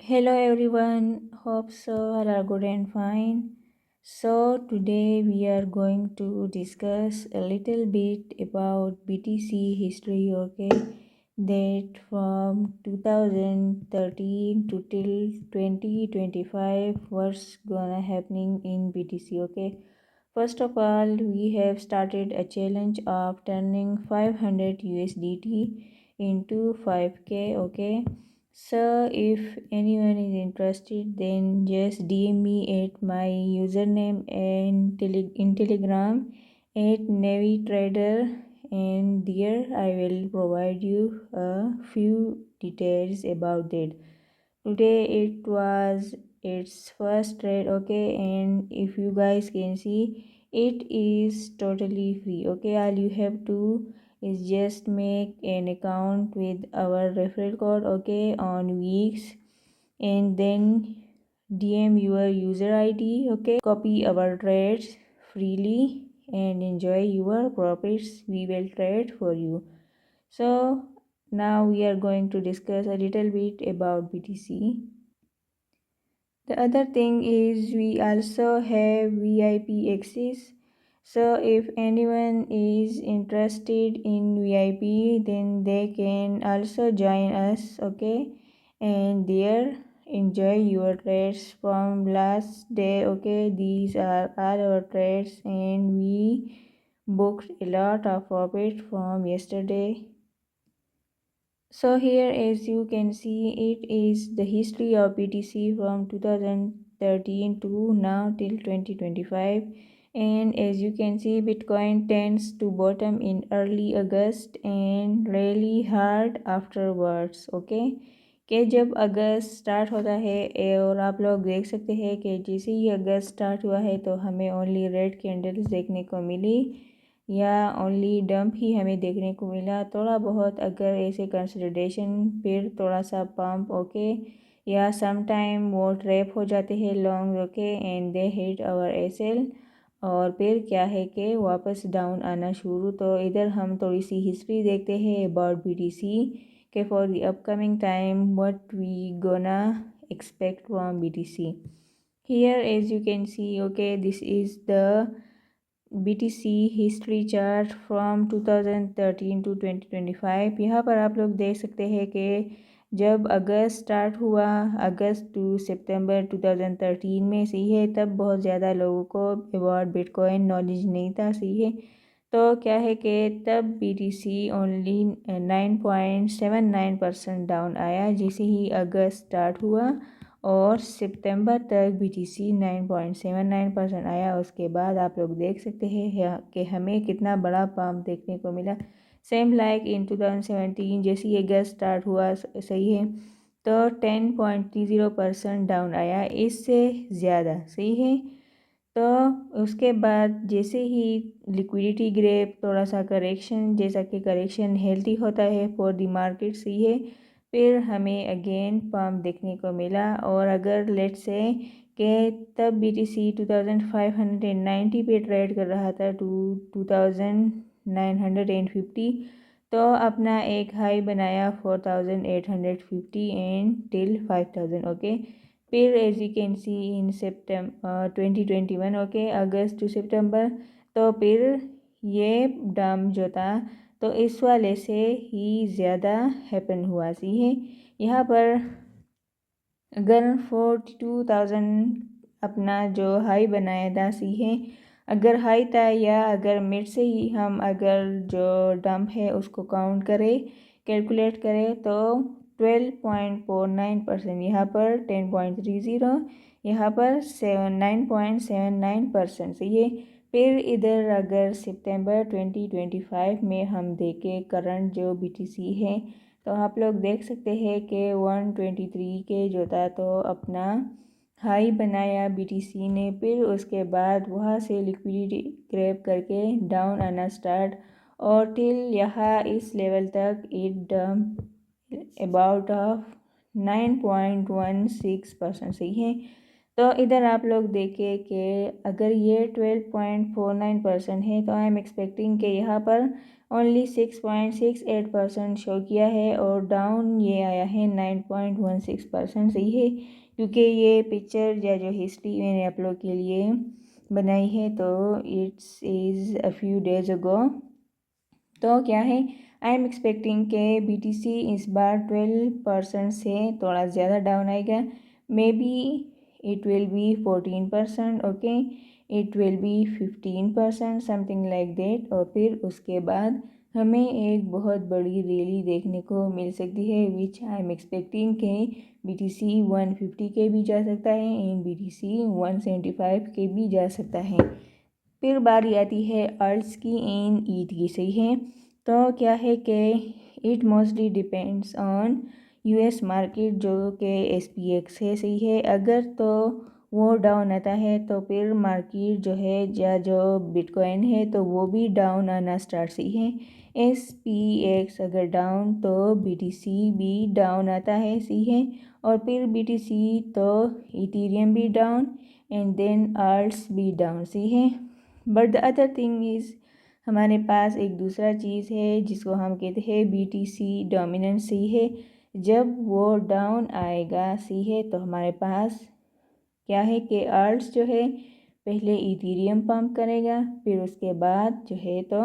Hello everyone, hope so all are good and fine. So today we are going to discuss a little bit about BTC history, okay? That from 2013 to till 2025 what's gonna happening in BTC, okay? First of all, we have started a challenge of turning 500 USDT into 5k, okay? So if anyone is interested, then just DM me at my username and in Telegram at NaviTrader, and there I will provide you a few details about that. Today it was its first trade, okay, and if you guys can see, it is totally free, okay. All you have to is just make an account with our referral code, okay, on weeks, and then DM your user ID, okay. Copy our trades freely and enjoy your profits. We will trade for you. So now we are going to discuss a little bit about BTC. The other thing is we also have VIP access. So if anyone is interested in VIP, then they can also join us, okay? And there enjoy your trades from last day, okay? These are all our trades and we booked a lot of profit from yesterday. So here, as you can see, it is the history of BTC from 2013 to now till 2025. And as you can see, Bitcoin tends to bottom in early August and rally hard afterwards, okay? कि जब अगस्त start होता है और आप लोग देख सकते हैं कि जैसे ही अगस्त स्टार्ट हुआ है तो हमें ओनली रेड कैंडल्स देखने को मिली या ओनली डंप ही हमें देखने को मिला। थोड़ा बहुत अगर ऐसे कंसोलिडेशन फिर थोड़ा सा पंप, ओके, या सम टाइम वो ट्रैप हो जाते हैं long, okay, and they hit our SL और फिर क्या है कि वापस डाउन आना शुरू। तो इधर हम थोड़ी सी हिस्ट्री देखते हैं अबाउट बीटीसी के for the upcoming time what we gonna expect from BTC. Here as you can see, okay, this is the BTC history chart from 2013 to 2025। यहाँ पर आप लोग देख सकते हैं कि जब अगस्त स्टार्ट हुआ, अगस्त टू सितंबर 2013 में, सही है, तब बहुत ज़्यादा लोगों को अबाउट बिटकॉइन नॉलेज नहीं था, सही है। तो क्या है कि तब BTC ओनली 9.79% डाउन आया जैसे ही अगस्त स्टार्ट हुआ और सितंबर तक BTC 9.79% आया। उसके बाद आप लोग देख सकते हैं कि हमें कितना बड़ा पम्प देखने को मिला। सेम लाइक इन 2017 जैसे ही अगस्त स्टार्ट हुआ, सही है, तो 10.30% डाउन आया, इससे ज़्यादा, सही है। तो उसके बाद जैसे ही लिक्विडिटी ग्रेप थोड़ा सा करेक्शन, जैसा कि करेक्शन हेल्थी होता है फॉर द मार्केट, सही है, फिर हमें अगेन पम्प देखने को मिला। और अगर लेट्स से कि तब BTC 2590 पे ट्रेड कर रहा था टू 2950, तो अपना एक हाई बनाया 4850 एंड टिल 5000, ओके। फिर as you can see in सितंबर 2021, ओके, अगस्त टू सितंबर, तो फिर ये डम जो था तो इस वाले से ही ज़्यादा हैपन हुआ, सी है। यहाँ पर अगर 42,000 अपना जो हाई बनाया था, सी है, अगर हाई था या अगर मिड से ही हम अगर जो डंप है उसको काउंट करें, कैलकुलेट करें, तो 12.49%, यहाँ पर 10.30, यहाँ पर 9.79%, सही है। फिर इधर अगर सितंबर 2025 में हम देखें करंट जो BTC है, तो आप लोग देख सकते हैं कि 123 के जो था तो अपना हाई बनाया BTC ने। फिर उसके बाद वहाँ से लिक्विडिटी ग्रैब करके डाउन आना स्टार्ट और टिल यहाँ इस लेवल तक इट डंप अबाउट ऑफ 9.16%, सही है। तो इधर आप लोग देखें कि अगर ये 12.49% है तो आई एम एक्सपेक्टिंग कि यहाँ पर ओनली 6.68% शो किया है और डाउन ये आया है 9.16%। सही है, क्योंकि ये पिक्चर या जो हिस्ट्री मैंने आप लोग के लिए बनाई है तो it's is a few days ago. तो क्या है, आई एम एक्सपेक्टिंग के BTC इस बार 12% से थोड़ा ज़्यादा डाउन आएगा। May be it will be 14%, okay, it will be 15%, something like that. और फिर उसके बाद हमें एक बहुत बड़ी रैली देखने को मिल सकती है, विच आई एम एक्सपेक्टिंग के BTC 150 के भी जा सकता है एंड BTC 175 के भी जा सकता है। फिर बारी आती है अल्ट्स की एंड ईट की। सही है, तो क्या है कि it mostly depends on US market जो कि SPX है। सही है, अगर तो वो डाउन आता है तो फिर मार्केट जो है या जो बिटकॉइन है तो वो भी डाउन आना स्टार्ट। सही है, SPX अगर डाउन तो BTC भी डाउन आता है। सही है, और फिर BTC तो इथेरियम भी डाउन एंड देन अल्ट्स भी डाउन। सही है, but the other thing is हमारे पास एक दूसरा चीज़ है जिसको हम कहते हैं BTC डोमिनेंस। सही है, जब वो डाउन आएगा, सही है, तो हमारे पास क्या है कि अल्ट्स जो है पहले इथेरियम पंप करेगा, फिर उसके बाद जो है तो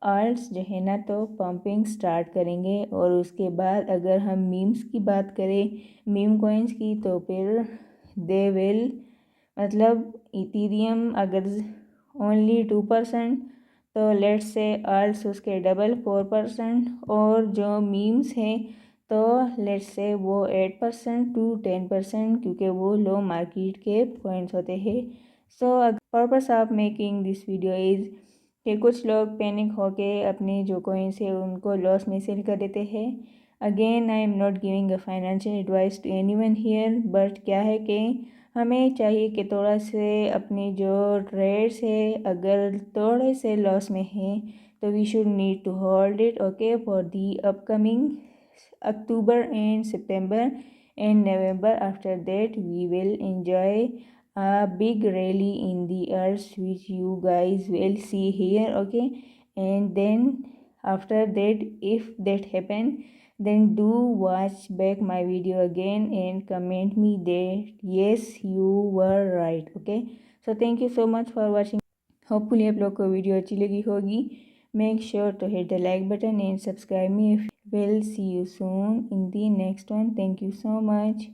अल्ट्स जो है ना तो पंपिंग स्टार्ट करेंगे। और उसके बाद अगर हम मीम्स की बात करें, मीम कॉइन्स की, तो फिर दे विल मतलब इथेरियम अगर ओनली 2%, तो लेट्स से अल्ट्स उसके डबल 4%, और जो मीम्स हैं तो लेट्स से वो 8% टू 10%, क्योंकि वो लो मार्केट के पॉइंट्स होते हैं। सो purpose of making this video is कि कुछ लोग पैनिक होके अपने जो कॉइन्स है उनको लॉस में सेल कर देते हैं। Again I am not giving a financial advice to anyone here, but क्या है कि हमें चाहिए कि थोड़ा से अपने जो ट्रेड्स है अगर थोड़े से लॉस में है तो we should need to hold it, okay, for the upcoming October and September and November. After that we will enjoy a big rally in the earth which you guys will see here, okay. And then after that, if that happen, then do watch back my video again and comment me that yes you were right, okay. So thank you so much for watching. Hopefully आप लोग को video अच्छी लगी होगी। Make sure to hit the like button and subscribe me. We'll see you soon in the next one. Thank you so much.